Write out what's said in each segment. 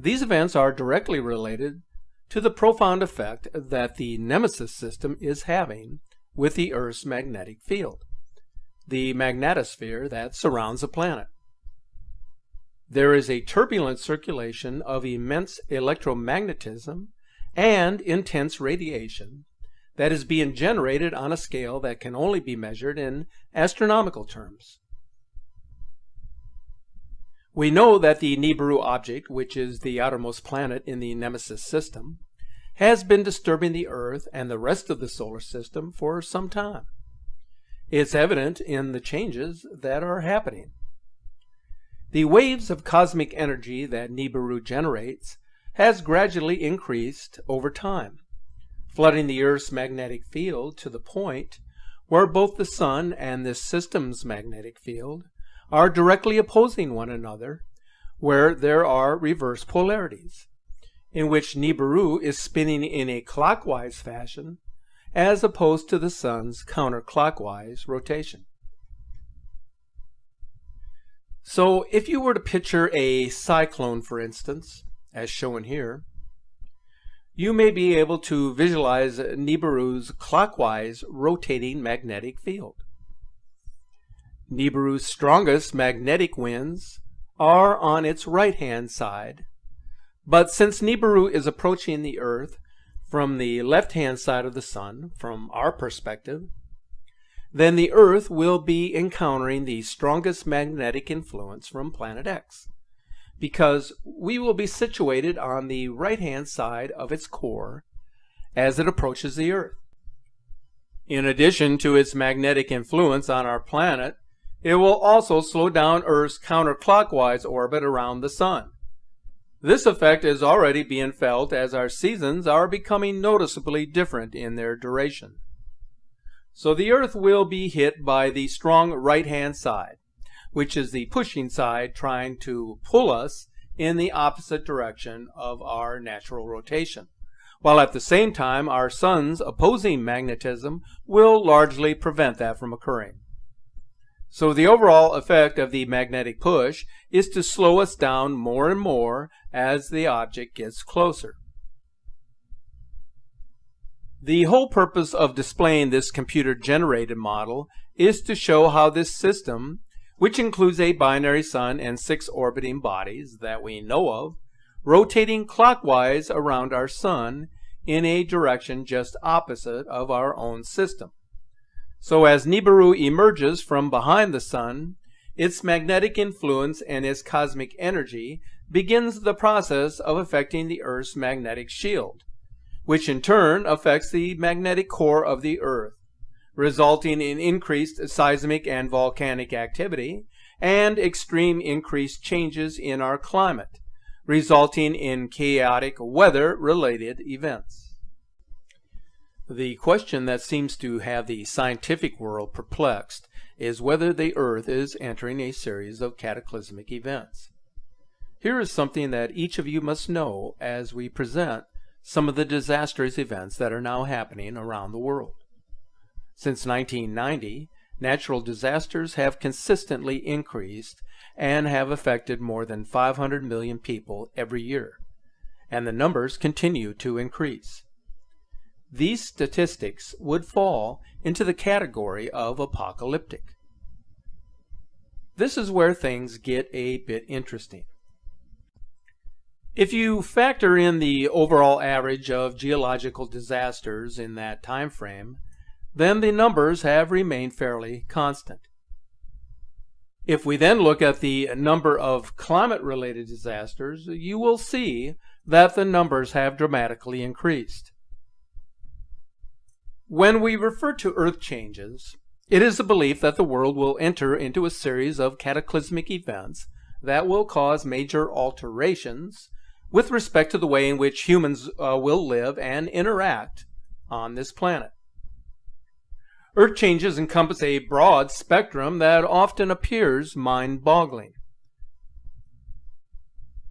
These events are directly related to the profound effect that the Nemesis system is having with the Earth's magnetic field, the magnetosphere that surrounds the planet. There is a turbulent circulation of immense electromagnetism and intense radiation that is being generated on a scale that can only be measured in astronomical terms. We know that the Nibiru object, which is the outermost planet in the Nemesis system, has been disturbing the Earth and the rest of the solar system for some time. It's evident in the changes that are happening. The waves of cosmic energy that Nibiru generates has gradually increased over time, flooding the Earth's magnetic field to the point where both the Sun and this system's magnetic field are directly opposing one another, where there are reverse polarities, in which Nibiru is spinning in a clockwise fashion as opposed to the Sun's counterclockwise rotation. So if you were to picture a cyclone, for instance, as shown here, you may be able to visualize Nibiru's clockwise rotating magnetic field. Nibiru's strongest magnetic winds are on its right-hand side, but since Nibiru is approaching the Earth from the left-hand side of the Sun, from our perspective, then the Earth will be encountering the strongest magnetic influence from Planet X, because we will be situated on the right-hand side of its core as it approaches the Earth. In addition to its magnetic influence on our planet, it will also slow down Earth's counterclockwise orbit around the Sun. This effect is already being felt as our seasons are becoming noticeably different in their duration. So the Earth will be hit by the strong right-hand side, which is the pushing side trying to pull us in the opposite direction of our natural rotation, while at the same time our Sun's opposing magnetism will largely prevent that from occurring. So the overall effect of the magnetic push is to slow us down more and more as the object gets closer. The whole purpose of displaying this computer-generated model is to show how this system, which includes a binary sun and 6 orbiting bodies that we know of, rotating clockwise around our Sun in a direction just opposite of our own system. So as Nibiru emerges from behind the Sun, its magnetic influence and its cosmic energy begins the process of affecting the Earth's magnetic shield, which in turn affects the magnetic core of the Earth, resulting in increased seismic and volcanic activity and extreme increased changes in our climate, resulting in chaotic weather-related events. The question that seems to have the scientific world perplexed is whether the Earth is entering a series of cataclysmic events. Here is something that each of you must know as we present some of the disastrous events that are now happening around the world. Since 1990, natural disasters have consistently increased and have affected more than 500 million people every year, and the numbers continue to increase. These statistics would fall into the category of apocalyptic. This is where things get a bit interesting. If you factor in the overall average of geological disasters in that time frame, then the numbers have remained fairly constant. If we then look at the number of climate-related disasters, you will see that the numbers have dramatically increased. When we refer to Earth changes, it is the belief that the world will enter into a series of cataclysmic events that will cause major alterations with respect to the way in which humans will live and interact on this planet. Earth changes encompass a broad spectrum that often appears mind-boggling.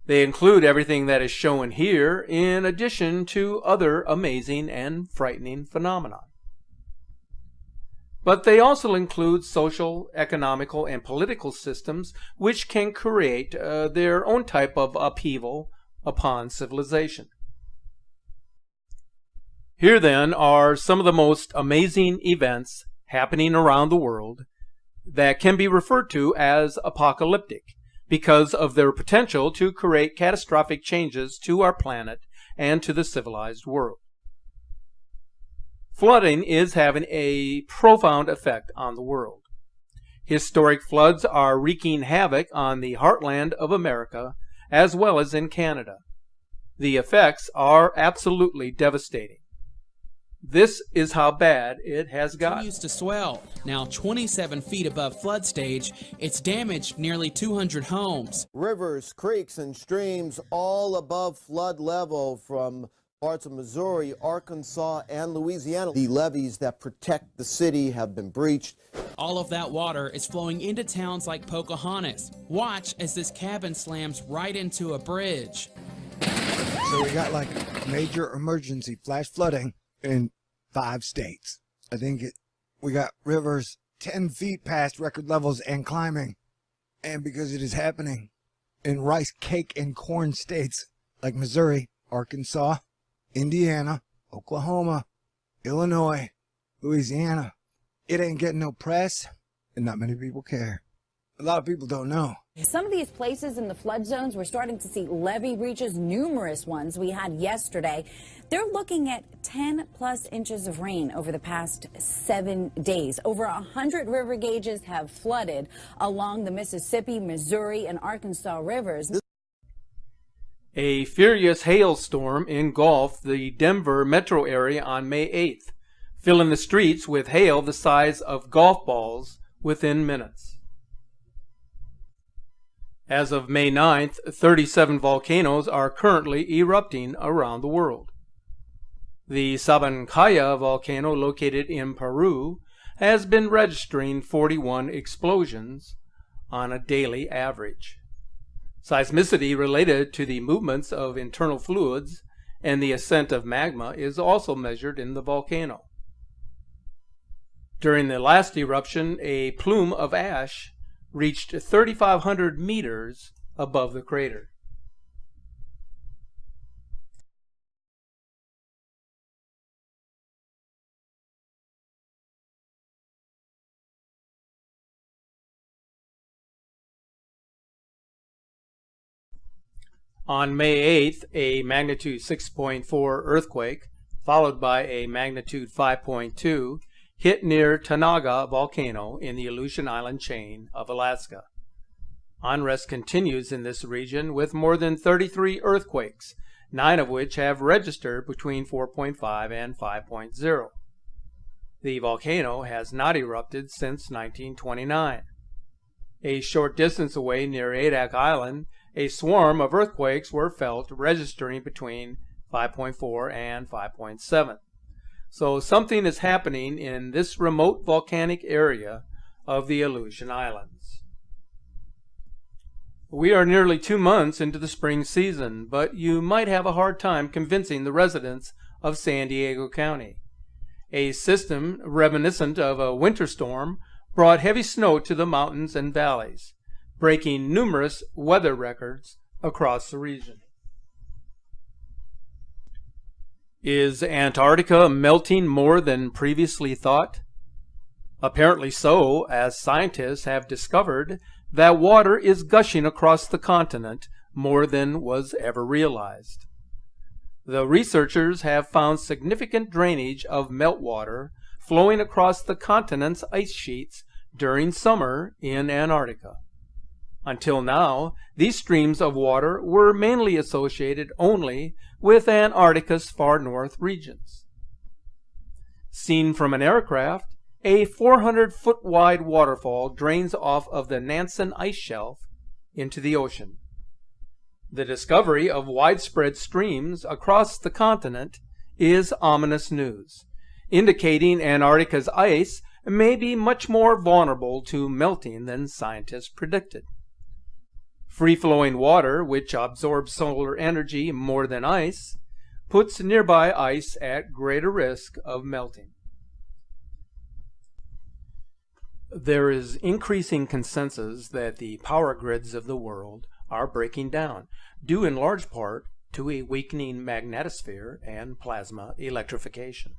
They include everything that is shown here, in addition to other amazing and frightening phenomena. But they also include social, economical, and political systems which can create their own type of upheaval upon civilization. Here then are some of the most amazing events happening around the world that can be referred to as apocalyptic because of their potential to create catastrophic changes to our planet and to the civilized world. Flooding is having a profound effect on the world. Historic floods are wreaking havoc on the heartland of America as well as in Canada. The effects are absolutely devastating. This is how bad it has gotten. Continues to swell. Now 27 feet above flood stage, it's damaged nearly 200 homes. Rivers, creeks, and streams all above flood level from parts of Missouri, Arkansas, and Louisiana. The levees that protect the city have been breached. All of that water is flowing into towns like Pocahontas. Watch as this cabin slams right into a bridge. So we got like major emergency flash flooding in 5 states. I think we got rivers 10 feet past record levels and climbing. And because it is happening in rice, cake, and corn states like Missouri, Arkansas, Indiana, Oklahoma, Illinois, Louisiana, it ain't getting no press, and not many people care. A lot of people don't know. Some of these places in the flood zones, we're starting to see levee breaches, numerous ones we had yesterday. They're looking at 10+ inches of rain over the past 7 days. Over 100 river gauges have flooded along the Mississippi, Missouri, and Arkansas rivers. A furious hailstorm engulfed the Denver metro area on May 8th, filling the streets with hail the size of golf balls within minutes. As of May 9th, 37 volcanoes are currently erupting around the world. The Sabancaya volcano, located in Peru, has been registering 41 explosions on a daily average. Seismicity related to the movements of internal fluids and the ascent of magma is also measured in the volcano. During the last eruption, a plume of ash reached 3,500 meters above the crater. On May 8th, a magnitude 6.4 earthquake, followed by a magnitude 5.2, hit near Tanaga volcano in the Aleutian Island chain of Alaska. Unrest continues in this region with more than 33 earthquakes, 9 of which have registered between 4.5 and 5.0. The volcano has not erupted since 1929. A short distance away near Adak Island, a swarm of earthquakes were felt, registering between 5.4 and 5.7. So something is happening in this remote volcanic area of the Aleutian Islands. We are nearly 2 months into the spring season, but you might have a hard time convincing the residents of San Diego County. A system reminiscent of a winter storm brought heavy snow to the mountains and valleys, breaking numerous weather records across the region. Is Antarctica melting more than previously thought? Apparently so, as scientists have discovered that water is gushing across the continent more than was ever realized. The researchers have found significant drainage of meltwater flowing across the continent's ice sheets during summer in Antarctica. Until now, these streams of water were mainly associated only with Antarctica's far north regions. Seen from an aircraft, a 400-foot wide waterfall drains off of the Nansen ice shelf into the ocean. The discovery of widespread streams across the continent is ominous news, indicating Antarctica's ice may be much more vulnerable to melting than scientists predicted. Free-flowing water, which absorbs solar energy more than ice, puts nearby ice at greater risk of melting. There is increasing consensus that the power grids of the world are breaking down, due in large part to a weakening magnetosphere and plasma electrification.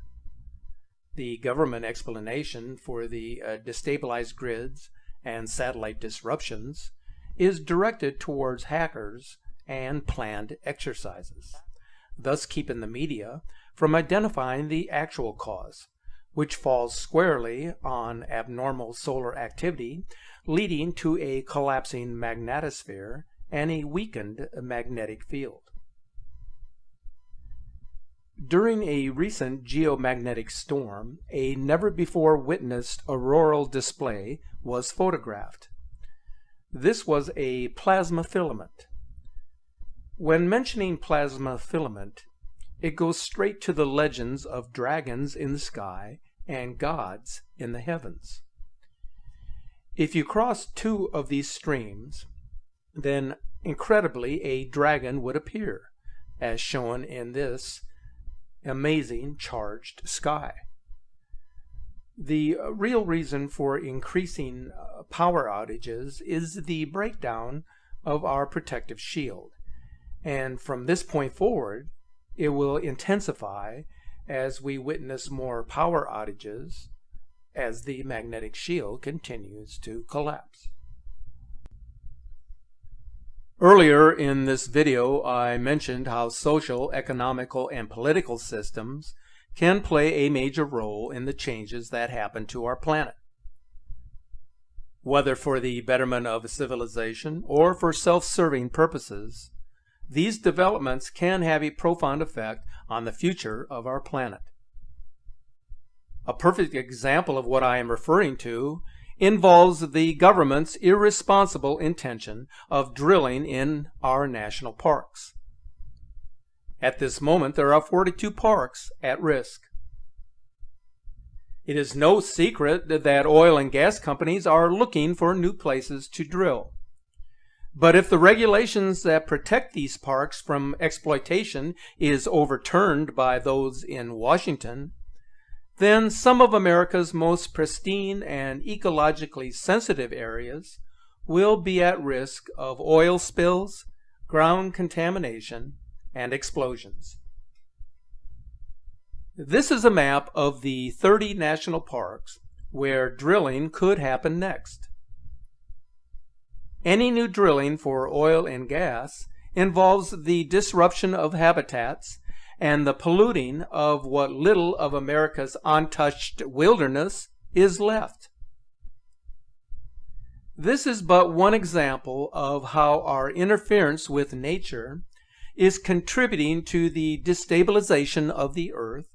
The government explanation for the destabilized grids and satellite disruptions is directed towards hackers and planned exercises, thus keeping the media from identifying the actual cause, which falls squarely on abnormal solar activity leading to a collapsing magnetosphere and a weakened magnetic field. During a recent geomagnetic storm, a never-before-witnessed auroral display was photographed. This was a plasma filament. When mentioning plasma filament, it goes straight to the legends of dragons in the sky and gods in the heavens. If you cross two of these streams, then incredibly a dragon would appear, as shown in this amazing charged sky. The real reason for increasing power outages is the breakdown of our protective shield, and from this point forward it will intensify as we witness more power outages as the magnetic shield continues to collapse. Earlier in this video, I mentioned how social, economical, and political systems can play a major role in the changes that happen to our planet. Whether for the betterment of civilization or for self-serving purposes, these developments can have a profound effect on the future of our planet. A perfect example of what I am referring to involves the government's irresponsible intention of drilling in our national parks. At this moment, there are 42 parks at risk. It is no secret that oil and gas companies are looking for new places to drill. But if the regulations that protect these parks from exploitation is overturned by those in Washington, then some of America's most pristine and ecologically sensitive areas will be at risk of oil spills, ground contamination, and explosions. This is a map of the 30 national parks where drilling could happen next. Any new drilling for oil and gas involves the disruption of habitats and the polluting of what little of America's untouched wilderness is left. This is but one example of how our interference with nature is contributing to the destabilization of the earth,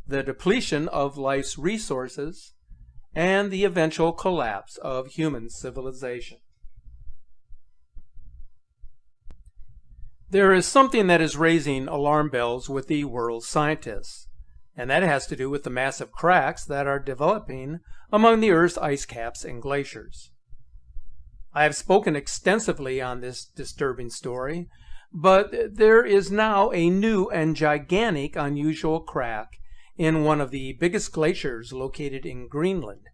the depletion of life's resources, and the eventual collapse of human civilization. There is something that is raising alarm bells with the world's scientists, and that has to do with the massive cracks that are developing among the Earth's ice caps and glaciers. I have spoken extensively on this disturbing story, but there is now a new and gigantic unusual crack in one of the biggest glaciers located in Greenland,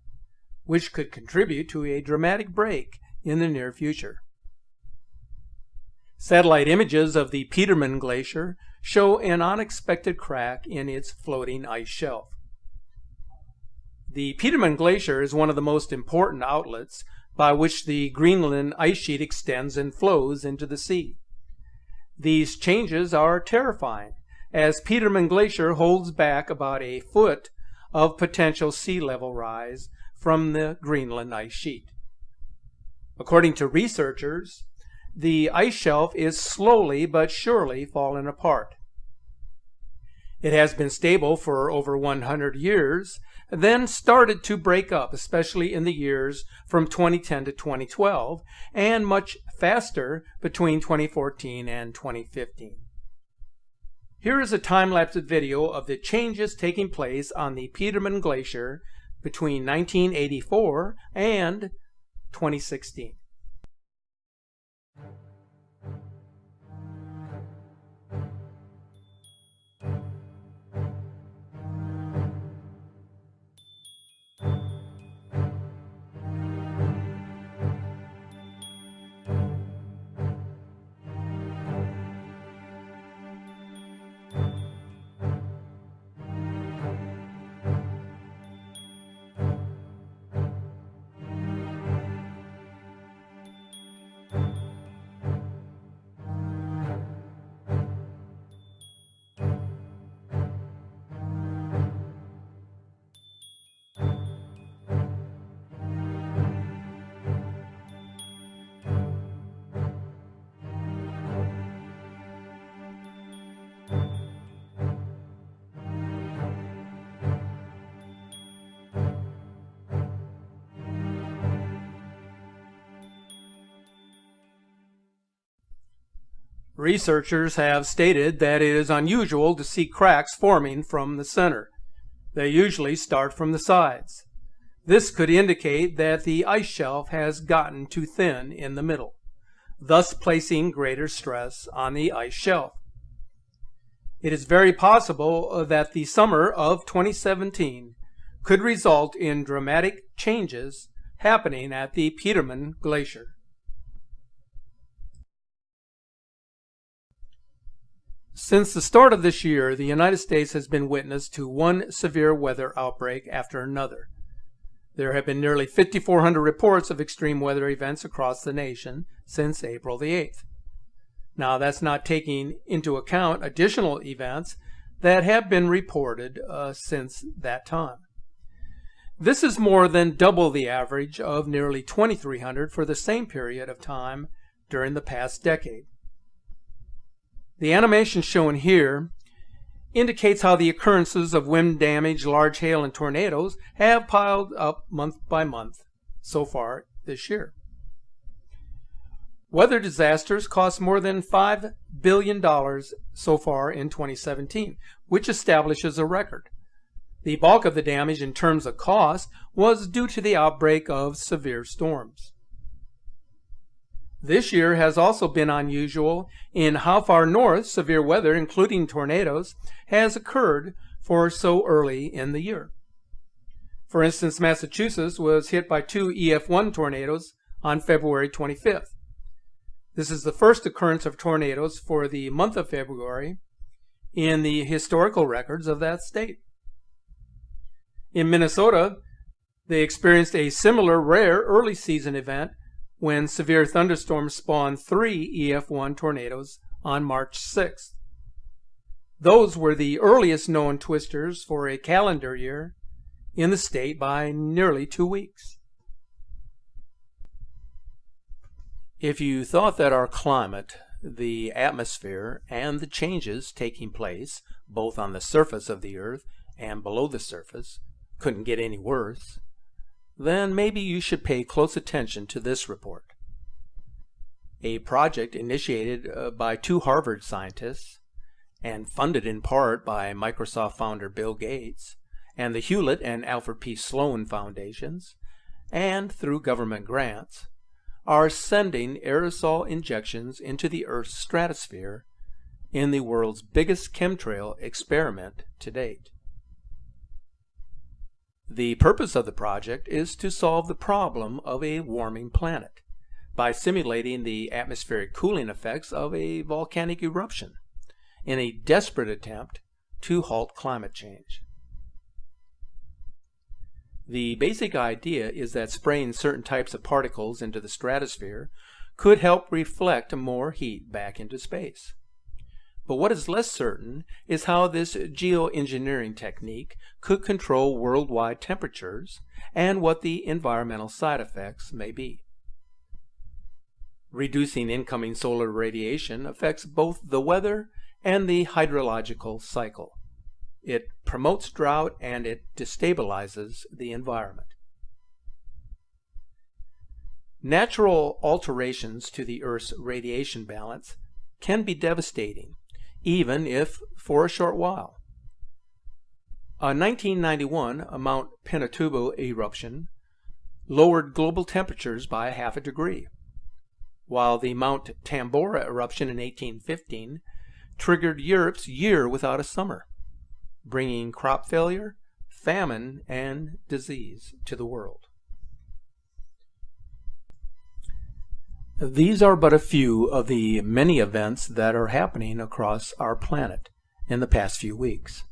which could contribute to a dramatic break in the near future. Satellite images of the Petermann Glacier show an unexpected crack in its floating ice shelf. The Petermann Glacier is one of the most important outlets by which the Greenland ice sheet extends and flows into the sea. These changes are terrifying, as Petermann Glacier holds back about a foot of potential sea level rise from the Greenland ice sheet. According to researchers, the ice shelf is slowly but surely falling apart. It has been stable for over 100 years, then started to break up, especially in the years from 2010 to 2012, and much faster between 2014 and 2015. Here is a time-lapse video of the changes taking place on the Petermann Glacier between 1984 and 2016. Researchers have stated that it is unusual to see cracks forming from the center. They usually start from the sides. This could indicate that the ice shelf has gotten too thin in the middle, thus placing greater stress on the ice shelf. It is very possible that the summer of 2017 could result in dramatic changes happening at the Petermann Glacier. Since the start of this year, the United States has been witness to one severe weather outbreak after another. There have been nearly 5,400 reports of extreme weather events across the nation since April the 8th. Now, that's not taking into account additional events that have been reported since that time. This is more than double the average of nearly 2,300 for the same period of time during the past decade. The animation shown here indicates how the occurrences of wind damage, large hail, and tornadoes have piled up month by month so far this year. Weather disasters cost more than $5 billion so far in 2017, which establishes a record. The bulk of the damage in terms of cost was due to the outbreak of severe storms. This year has also been unusual in how far north severe weather, including tornadoes, has occurred for so early in the year. For instance, Massachusetts was hit by 2 EF1 tornadoes on February 25th. This is the first occurrence of tornadoes for the month of February in the historical records of that state. In Minnesota, they experienced a similar rare early season event when severe thunderstorms spawned 3 EF1 tornadoes on March 6th. Those were the earliest known twisters for a calendar year in the state by nearly 2 weeks. If you thought that our climate, the atmosphere, and the changes taking place both on the surface of the Earth and below the surface couldn't get any worse, then maybe you should pay close attention to this report. A project initiated by 2 Harvard scientists and funded in part by Microsoft founder Bill Gates and the Hewlett and Alfred P. Sloan Foundations, and through government grants, are sending aerosol injections into the Earth's stratosphere in the world's biggest chemtrail experiment to date. The purpose of the project is to solve the problem of a warming planet by simulating the atmospheric cooling effects of a volcanic eruption in a desperate attempt to halt climate change. The basic idea is that spraying certain types of particles into the stratosphere could help reflect more heat back into space. But what is less certain is how this geoengineering technique could control worldwide temperatures and what the environmental side effects may be. Reducing incoming solar radiation affects both the weather and the hydrological cycle. It promotes drought and it destabilizes the environment. Natural alterations to the Earth's radiation balance can be devastating, even if for a short while. A 1991 Mount Pinatubo eruption lowered global temperatures by 0.5 degrees, while the Mount Tambora eruption in 1815 triggered Europe's year without a summer, bringing crop failure, famine, and disease to the world. These are but a few of the many events that are happening across our planet in the past few weeks.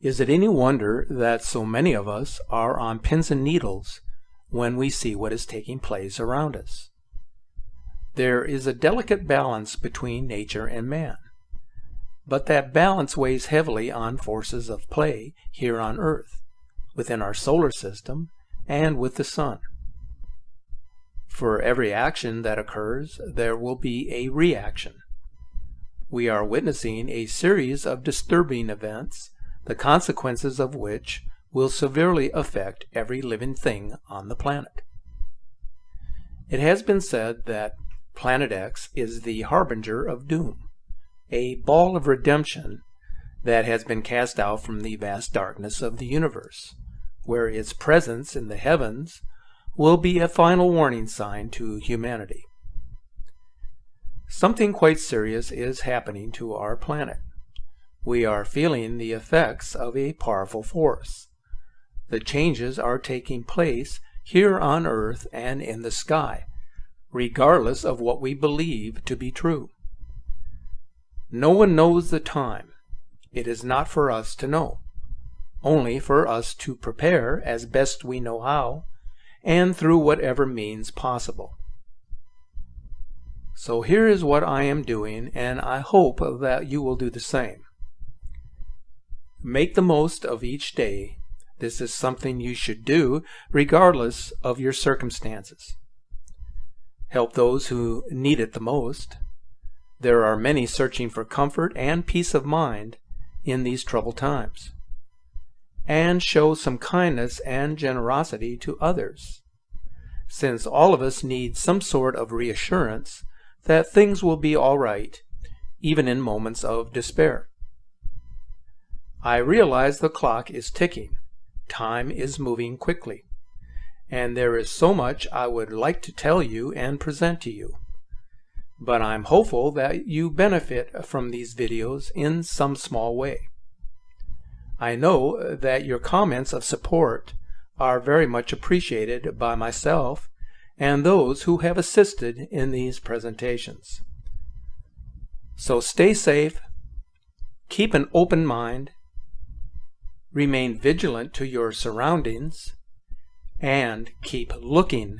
Is it any wonder that so many of us are on pins and needles when we see what is taking place around us? There is a delicate balance between nature and man, but that balance weighs heavily on forces of play here on Earth, within our solar system, and with the sun. For every action that occurs, there will be a reaction. We are witnessing a series of disturbing events, the consequences of which will severely affect every living thing on the planet. It has been said that Planet X is the harbinger of doom, a ball of redemption that has been cast out from the vast darkness of the universe, where its presence in the heavens will be a final warning sign to humanity. Something quite serious is happening to our planet. We are feeling the effects of a powerful force. The changes are taking place here on Earth and in the sky, regardless of what we believe to be true. No one knows the time. It is not for us to know, only for us to prepare as best we know how, and through whatever means possible. So here is what I am doing, and I hope that you will do the same. Make the most of each day. This is something you should do regardless of your circumstances. Help those who need it the most. There are many searching for comfort and peace of mind in these troubled times. And show some kindness and generosity to others, since all of us need some sort of reassurance that things will be all right, even in moments of despair. I realize the clock is ticking. Time is moving quickly, and there is so much I would like to tell you and present to you. But I'm hopeful that you benefit from these videos in some small way. I know that your comments of support are very much appreciated by myself and those who have assisted in these presentations. So stay safe, keep an open mind, remain vigilant to your surroundings, and keep looking.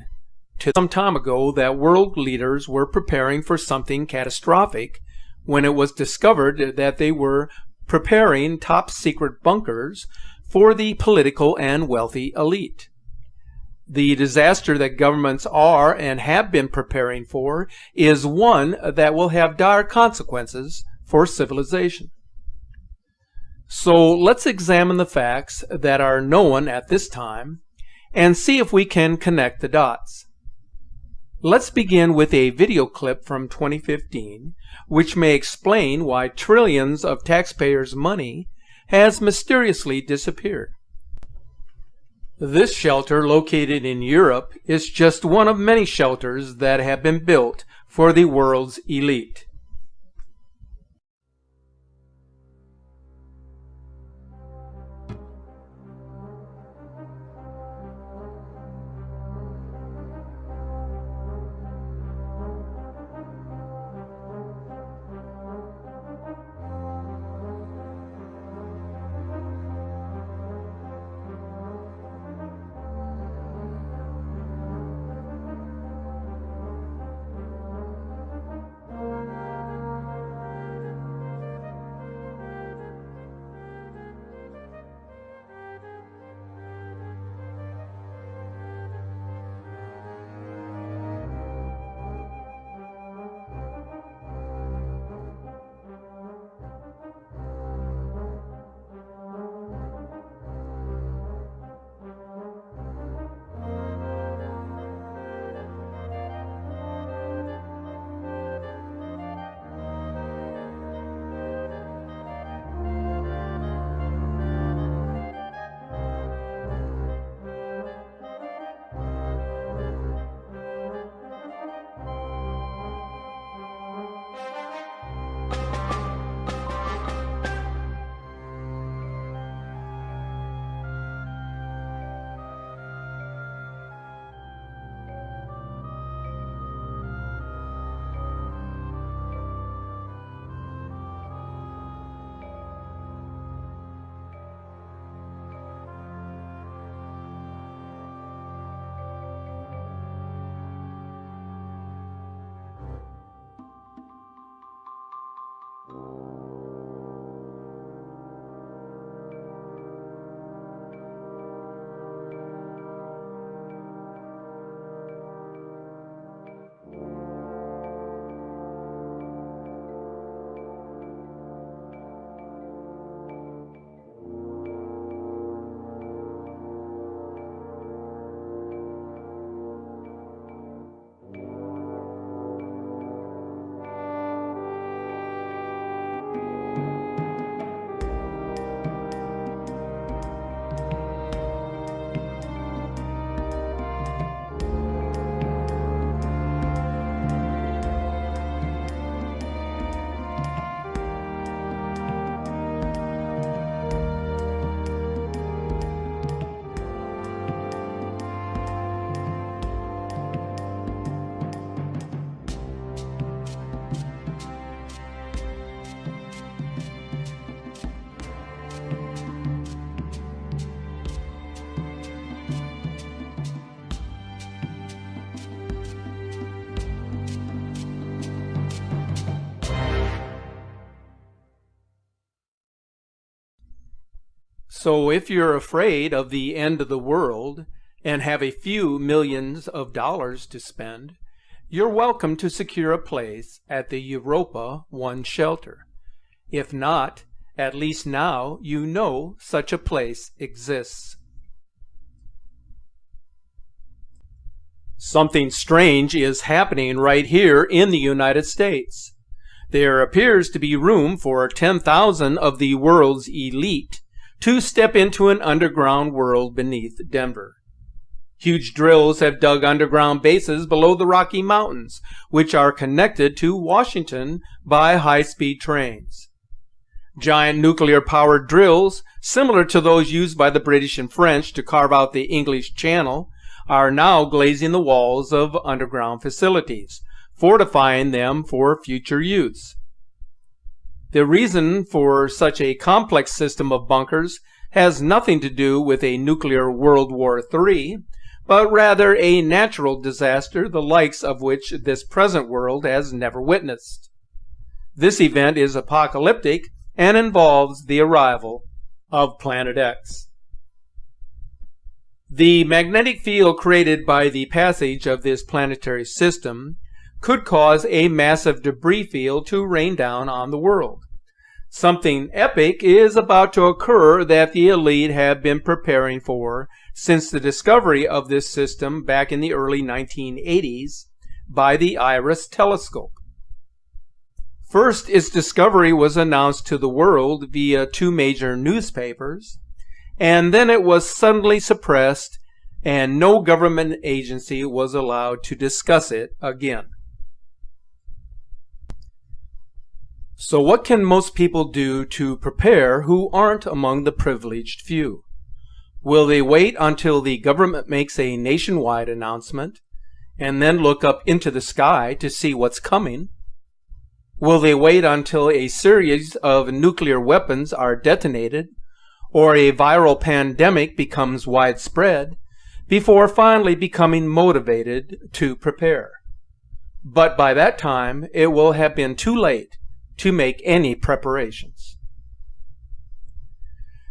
Some time ago that world leaders were preparing for something catastrophic when it was discovered that they were preparing top secret bunkers for the political and wealthy elite. The disaster that governments are and have been preparing for is one that will have dire consequences for civilization. So let's examine the facts that are known at this time and see if we can connect the dots. Let's begin with a video clip from 2015, which may explain why trillions of taxpayers' money has mysteriously disappeared. This shelter, located in Europe, is just one of many shelters that have been built for the world's elite. So if you're afraid of the end of the world and have a few millions of dollars to spend, you're welcome to secure a place at the Europa One shelter. If not, at least now you know such a place exists. Something strange is happening right here in the United States. There appears to be room for 10,000 of the world's elite to step into an underground world beneath Denver. Huge drills have dug underground bases below the Rocky Mountains, which are connected to Washington by high-speed trains. Giant nuclear-powered drills, similar to those used by the British and French to carve out the English Channel, are now glazing the walls of underground facilities, fortifying them for future use. The reason for such a complex system of bunkers has nothing to do with a nuclear World War III, but rather a natural disaster the likes of which this present world has never witnessed. This event is apocalyptic and involves the arrival of Planet X. The magnetic field created by the passage of this planetary system could cause a massive debris field to rain down on the world. Something epic is about to occur that the elite have been preparing for since the discovery of this system back in the early 1980s by the IRIS telescope. First, its discovery was announced to the world via 2 major newspapers, and then it was suddenly suppressed and no government agency was allowed to discuss it again. So what can most people do to prepare who aren't among the privileged few? Will they wait until the government makes a nationwide announcement and then look up into the sky to see what's coming? Will they wait until a series of nuclear weapons are detonated or a viral pandemic becomes widespread before finally becoming motivated to prepare? But by that time, it will have been too late to make any preparations.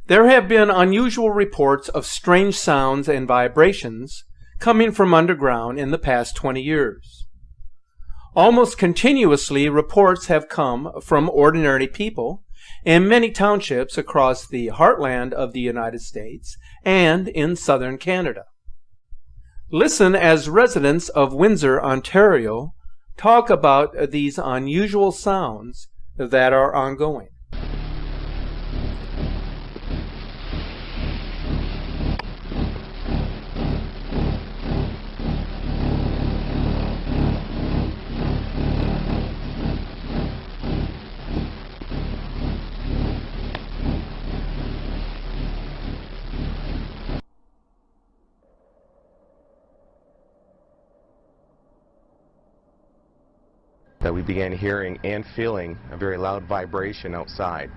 There have been unusual reports of strange sounds and vibrations coming from underground in the past 20 years. Almost continuously, reports have come from ordinary people in many townships across the heartland of the United States and in southern Canada. Listen as residents of Windsor, Ontario, talk about these unusual sounds that are ongoing. That we began hearing and feeling a very loud vibration outside.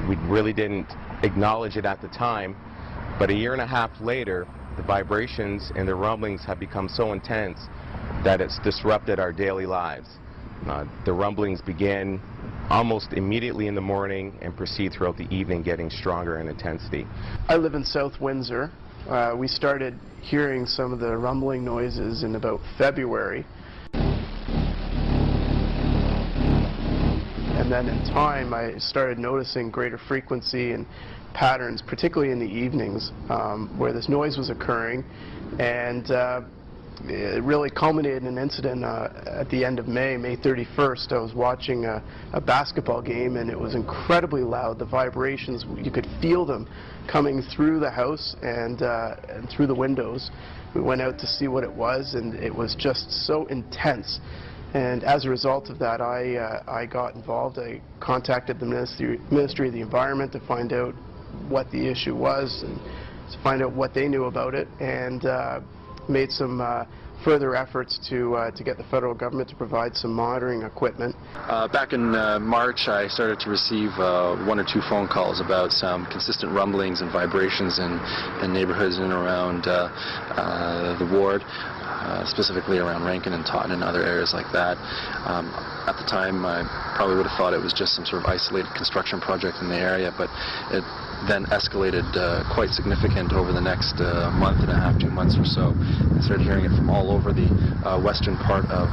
We really didn't acknowledge it at the time, but a year and a half later, the vibrations and the rumblings have become so intense that it's disrupted our daily lives. The rumblings begin almost immediately in the morning and proceed throughout the evening, getting stronger in intensity. I live in South Windsor. We started hearing some of the rumbling noises in about February. And then in time, I started noticing greater frequency and patterns, particularly in the evenings, where this noise was occurring. And it really culminated in an incident at the end of May 31st. I was watching a basketball game, and it was incredibly loud. The vibrations, you could feel them coming through the house and through the windows. We went out to see what it was, and it was just so intense. And as a result of that, I got involved. I contacted the Ministry of the Environment to find out what the issue was and to find out what they knew about it, and made some further efforts to get the federal government to provide some monitoring equipment. Back in March, I started to receive 1 or 2 phone calls about some consistent rumblings and vibrations in neighborhoods in and around the ward. Specifically around Rankin and Taunton and other areas like that. At the time, I probably would have thought it was just some sort of isolated construction project in the area, but it then escalated quite significant over the next month and a half, 2 months or so. I started hearing it from all over the western part of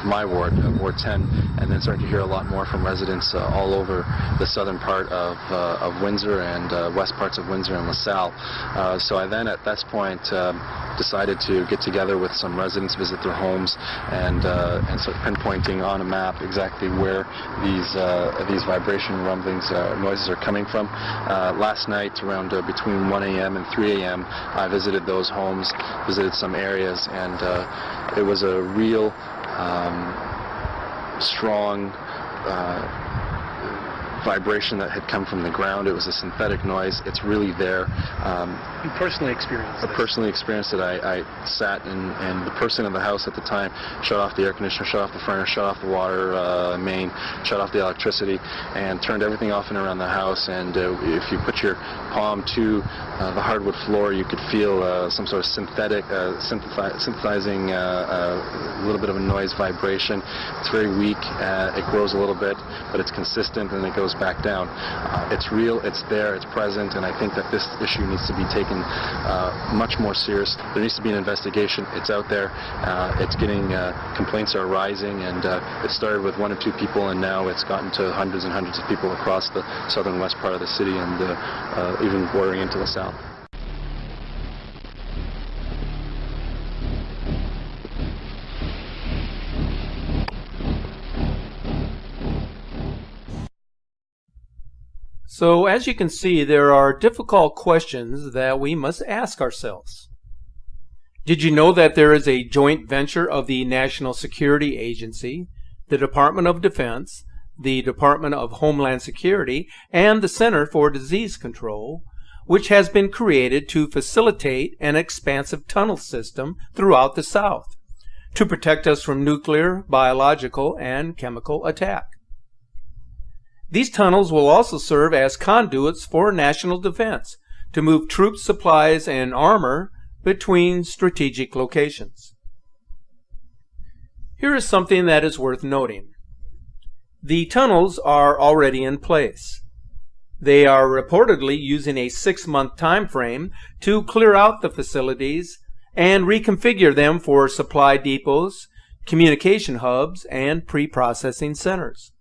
my ward, Ward 10, and then started to hear a lot more from residents all over the southern part of Windsor and west parts of Windsor and LaSalle. So I then at this point decided to get together with some residents, visit their homes, and start pinpointing on a map exactly where these vibration rumblings, noises are coming from. Last night, around between 1 a.m. and 3 a.m., I visited those homes, visited some areas, and it was a real strong vibration that had come from the ground. It was a synthetic noise. It's really there. You personally experienced it? I personally experienced it. I sat and the person in the house at the time shut off the air conditioner, shut off the furnace, shut off the water main, shut off the electricity, and turned everything off and around the house. And if you put your palm to the hardwood floor, you could feel some sort of synthesizing a little bit of a noise vibration. It's very weak. It grows a little bit, but it's consistent, and it goes back down. It's real, it's there, it's present, and I think that this issue needs to be taken much more serious. There needs to be an investigation. It's out there. It's getting, complaints are rising, and it started with 1 or 2 people, and now it's gotten to hundreds and hundreds of people across the southern west part of the city, and even bordering into the south. So as you can see, there are difficult questions that we must ask ourselves. Did you know that there is a joint venture of the National Security Agency, the Department of Defense, the Department of Homeland Security, and the Center for Disease Control, which has been created to facilitate an expansive tunnel system throughout the South to protect us from nuclear, biological, and chemical attack? These tunnels will also serve as conduits for national defense to move troops, supplies, and armor between strategic locations. Here is something that is worth noting. The tunnels are already in place. They are reportedly using a 6-month time frame to clear out the facilities and reconfigure them for supply depots, communication hubs, and pre-processing centers.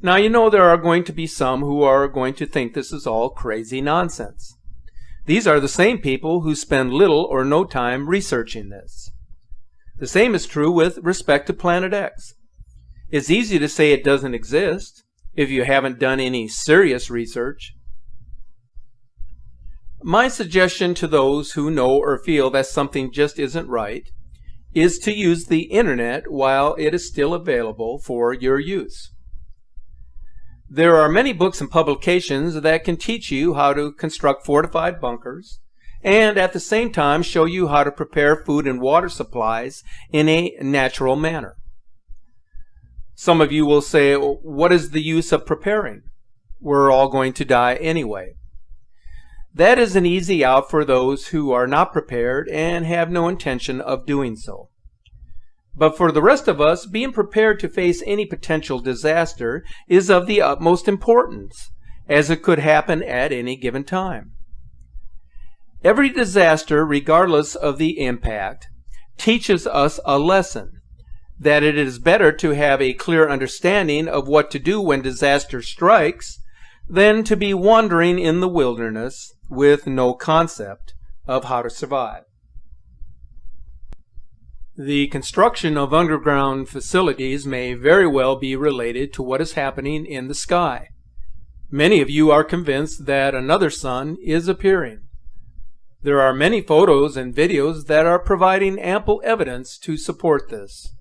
Now, you know there are going to be some who are going to think this is all crazy nonsense. These are the same people who spend little or no time researching this. The same is true with respect to Planet X. It's easy to say it doesn't exist if you haven't done any serious research. My suggestion to those who know or feel that something just isn't right is to use the internet while it is still available for your use. There are many books and publications that can teach you how to construct fortified bunkers and at the same time show you how to prepare food and water supplies in a natural manner. Some of you will say, what is the use of preparing? We're all going to die anyway. That is an easy out for those who are not prepared and have no intention of doing so. But for the rest of us, being prepared to face any potential disaster is of the utmost importance, as it could happen at any given time. Every disaster, regardless of the impact, teaches us a lesson, that it is better to have a clear understanding of what to do when disaster strikes than to be wandering in the wilderness with no concept of how to survive. The construction of underground facilities may very well be related to what is happening in the sky. Many of you are convinced that another sun is appearing. There are many photos and videos that are providing ample evidence to support this.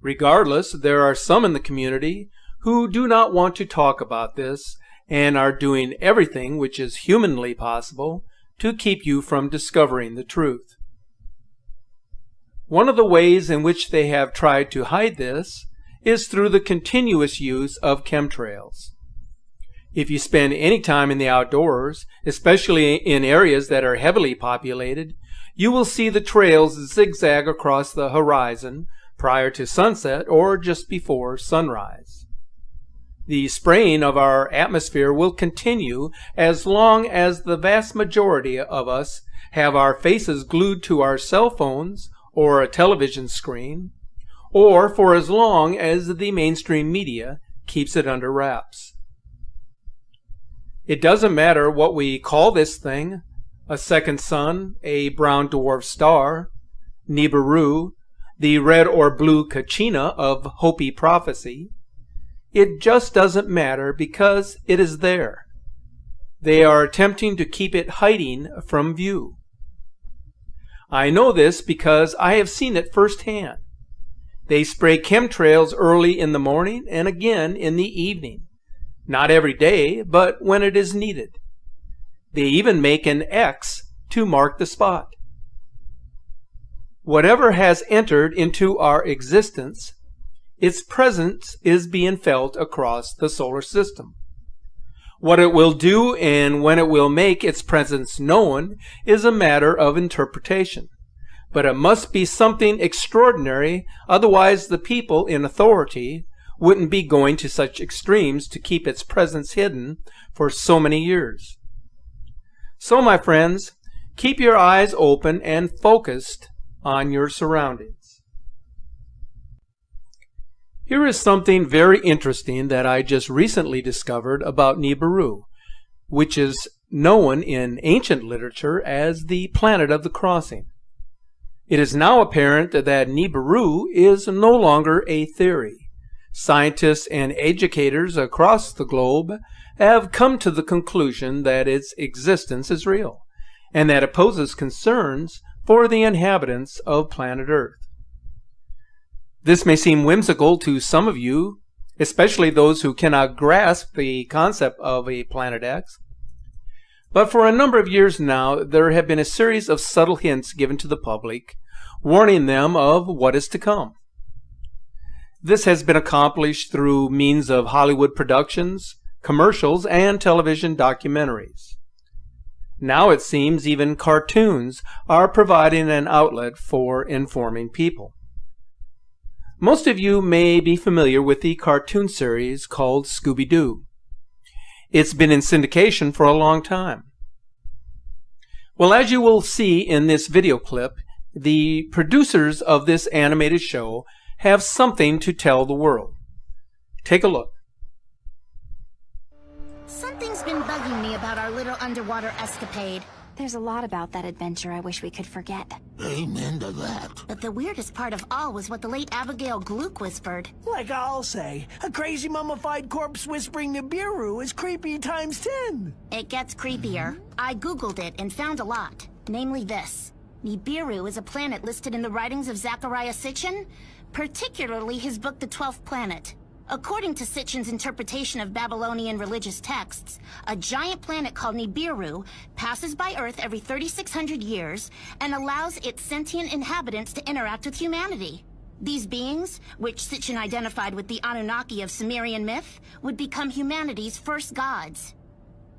Regardless, there are some in the community who do not want to talk about this and are doing everything which is humanly possible to keep you from discovering the truth. One of the ways in which they have tried to hide this is through the continuous use of chemtrails. If you spend any time in the outdoors, especially in areas that are heavily populated, you will see the trails zigzag across the horizon prior to sunset or just before sunrise. The spraying of our atmosphere will continue as long as the vast majority of us have our faces glued to our cell phones or a television screen, or for as long as the mainstream media keeps it under wraps. It doesn't matter what we call this thing, a second sun, a brown dwarf star, Nibiru, the red or blue Kachina of Hopi prophecy. It just doesn't matter because it is there. They are attempting to keep it hiding from view. I know this because I have seen it firsthand. They spray chemtrails early in the morning and again in the evening. Not every day, but when it is needed. They even make an X to mark the spot. Whatever has entered into our existence, its presence is being felt across the solar system. What it will do and when it will make its presence known is a matter of interpretation. But it must be something extraordinary, otherwise the people in authority wouldn't be going to such extremes to keep its presence hidden for so many years. So, my friends, keep your eyes open and focused on your surroundings. Here is something very interesting that I just recently discovered about Nibiru, which is known in ancient literature as the planet of the crossing. It is now apparent that Nibiru is no longer a theory. Scientists and educators across the globe have come to the conclusion that its existence is real, and that it poses concerns for the inhabitants of planet Earth. This may seem whimsical to some of you, especially those who cannot grasp the concept of a Planet X. But for a number of years now, there have been a series of subtle hints given to the public, warning them of what is to come. This has been accomplished through means of Hollywood productions, commercials, and television documentaries. Now it seems even cartoons are providing an outlet for informing people. Most of you may be familiar with the cartoon series called Scooby-Doo. It's been in syndication for a long time. Well, as you will see in this video clip, the producers of this animated show have something to tell the world. Take a look. Something's been bugging me about our little underwater escapade. There's a lot about that adventure I wish we could forget. Amen to that. But the weirdest part of all was what the late Abigail Gluck whispered. Like I'll say, a crazy mummified corpse whispering nibiru is creepy times 10. It gets creepier. I Googled it and found a lot. Namely this. Nibiru is a planet listed in the writings of Zecharia Sitchin, particularly his book The 12th Planet. According to Sitchin's interpretation of Babylonian religious texts, a giant planet called Nibiru passes by Earth every 3,600 years and allows its sentient inhabitants to interact with humanity. These beings, which Sitchin identified with the Anunnaki of Sumerian myth, would become humanity's first gods.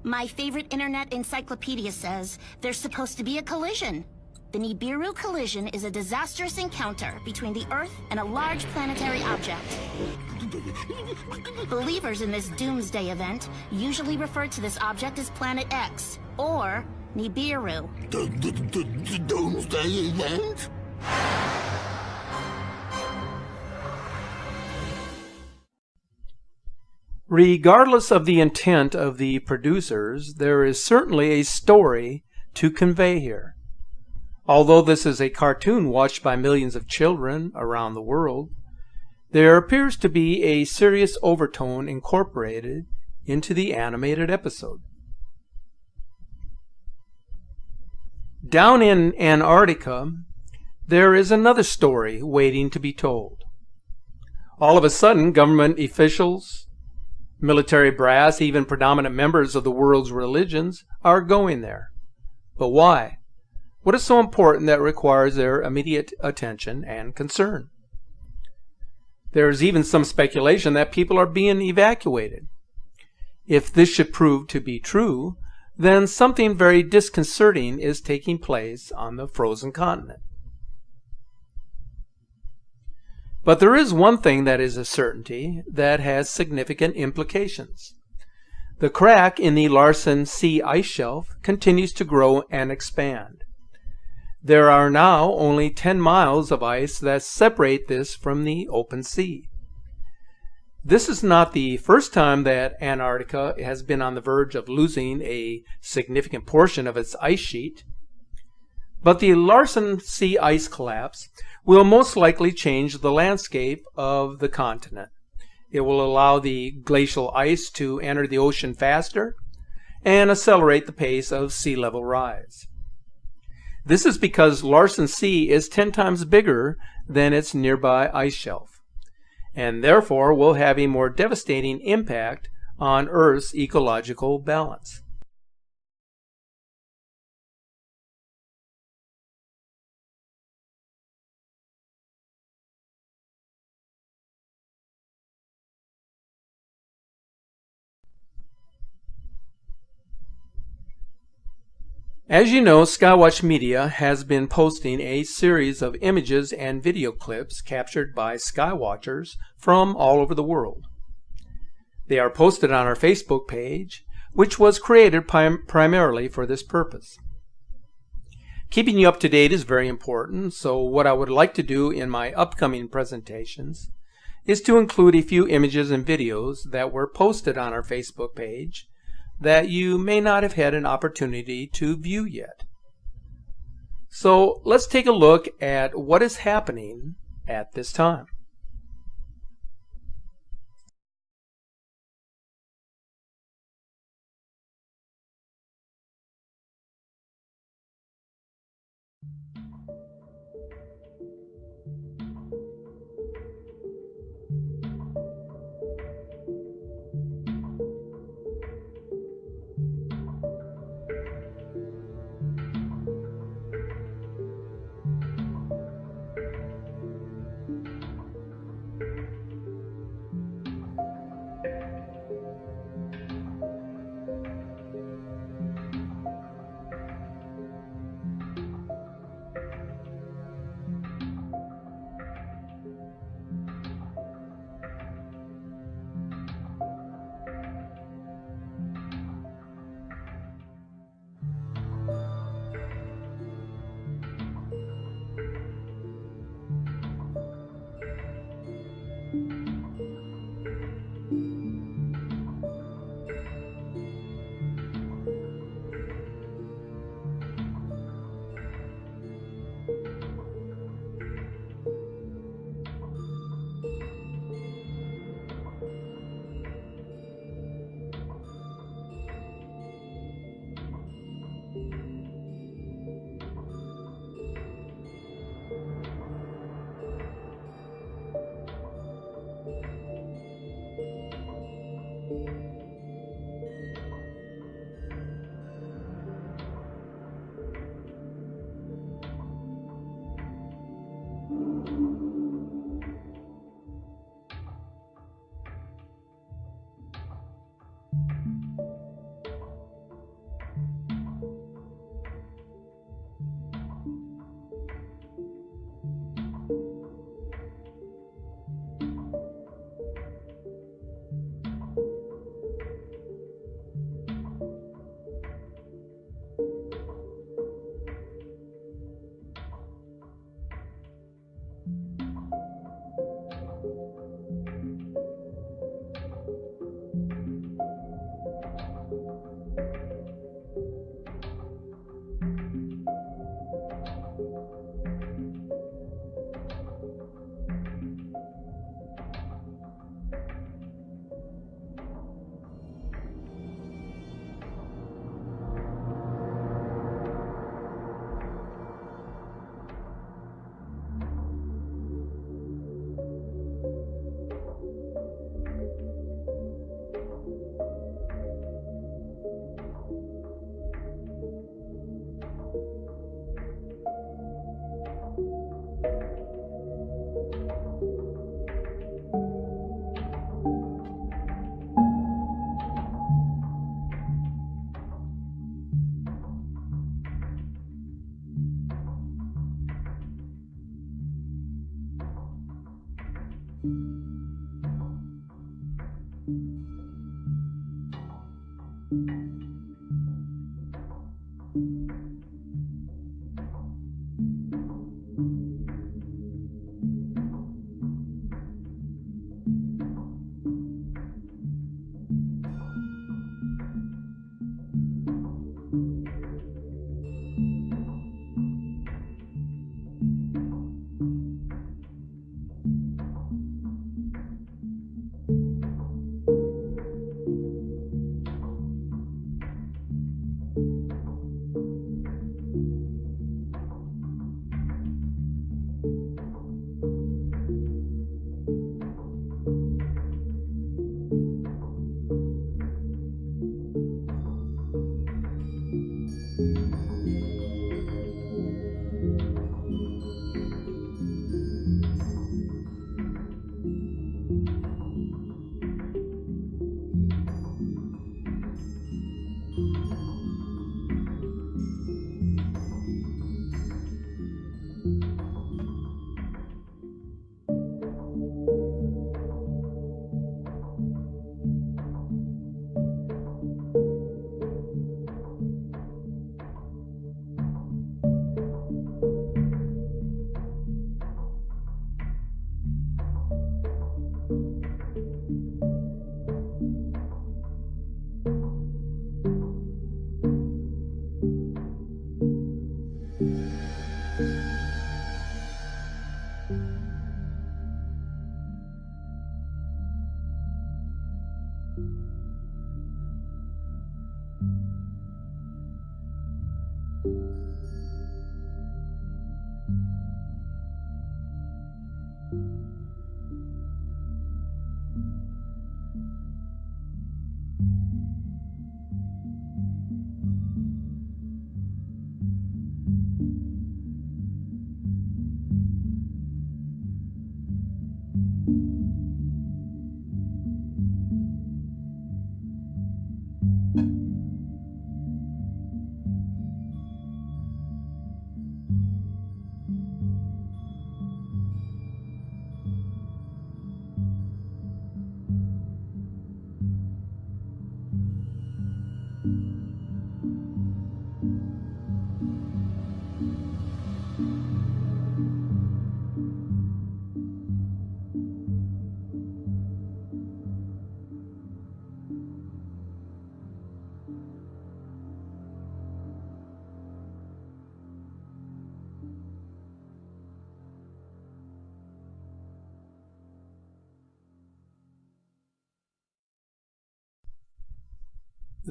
My favorite internet encyclopedia says there's supposed to be a collision. The Nibiru collision is a disastrous encounter between the Earth and a large planetary object. Believers in this doomsday event usually refer to this object as Planet X, or Nibiru. The doomsday event? Regardless of the intent of the producers, there is certainly a story to convey here. Although this is a cartoon watched by millions of children around the world, there appears to be a serious overtone incorporated into the animated episode. Down in Antarctica, there is another story waiting to be told. All of a sudden, government officials, military brass, even predominant members of the world's religions are going there. But why? What is so important that requires their immediate attention and concern? There is even some speculation that people are being evacuated. If this should prove to be true, then something very disconcerting is taking place on the frozen continent. But there is one thing that is a certainty that has significant implications. The crack in the Larsen C ice shelf continues to grow and expand. There are now only 10 miles of ice that separate this from the open sea. This is not the first time that Antarctica has been on the verge of losing a significant portion of its ice sheet. But the Larsen C ice collapse will most likely change the landscape of the continent. It will allow the glacial ice to enter the ocean faster and accelerate the pace of sea level rise. This is because Larsen C is 10 times bigger than its nearby ice shelf, and therefore will have a more devastating impact on Earth's ecological balance. As you know, Skywatch Media has been posting a series of images and video clips captured by skywatchers from all over the world. They are posted on our Facebook page, which was created primarily for this purpose. Keeping you up to date is very important, so what I would like to do in my upcoming presentations is to include a few images and videos that were posted on our Facebook page that you may not have had an opportunity to view yet. So let's take a look at what is happening at this time.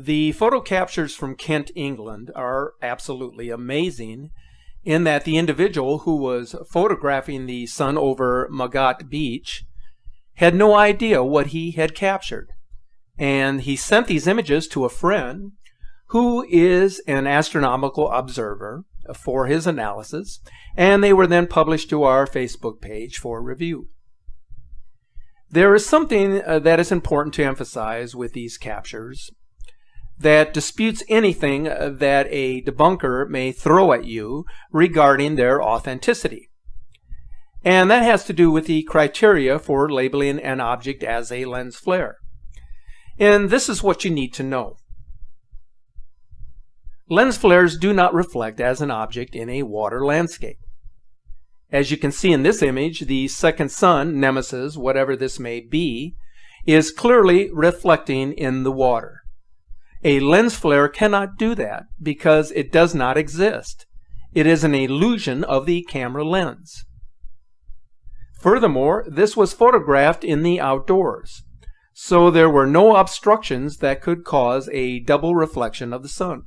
The photo captures from Kent, England are absolutely amazing in that the individual who was photographing the sun over Magat Beach had no idea what he had captured. And he sent these images to a friend who is an astronomical observer for his analysis, and they were then published to our Facebook page for review. There is something that is important to emphasize with these captures that disputes anything that a debunker may throw at you regarding their authenticity. And that has to do with the criteria for labeling an object as a lens flare. And this is what you need to know. Lens flares do not reflect as an object in a water landscape. As you can see in this image, the second sun, Nemesis, whatever this may be, is clearly reflecting in the water. A lens flare cannot do that because it does not exist. It is an illusion of the camera lens. Furthermore, this was photographed in the outdoors, so there were no obstructions that could cause a double reflection of the sun.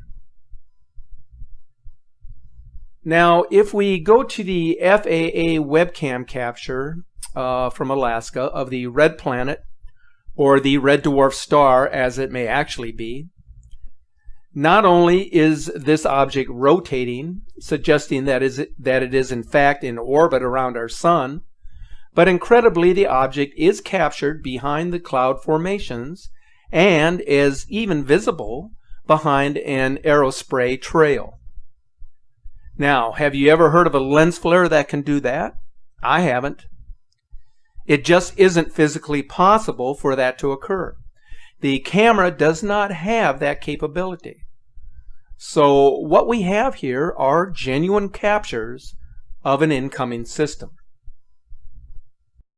Now, if we go to the FAA webcam capture from Alaska of the red planet, or the red dwarf star as it may actually be, not only is this object rotating, suggesting that it is in fact in orbit around our sun, but incredibly the object is captured behind the cloud formations and is even visible behind an aerospray trail. Now, have you ever heard of a lens flare that can do that? I haven't. It just isn't physically possible for that to occur. The camera does not have that capability. So what we have here are genuine captures of an incoming system.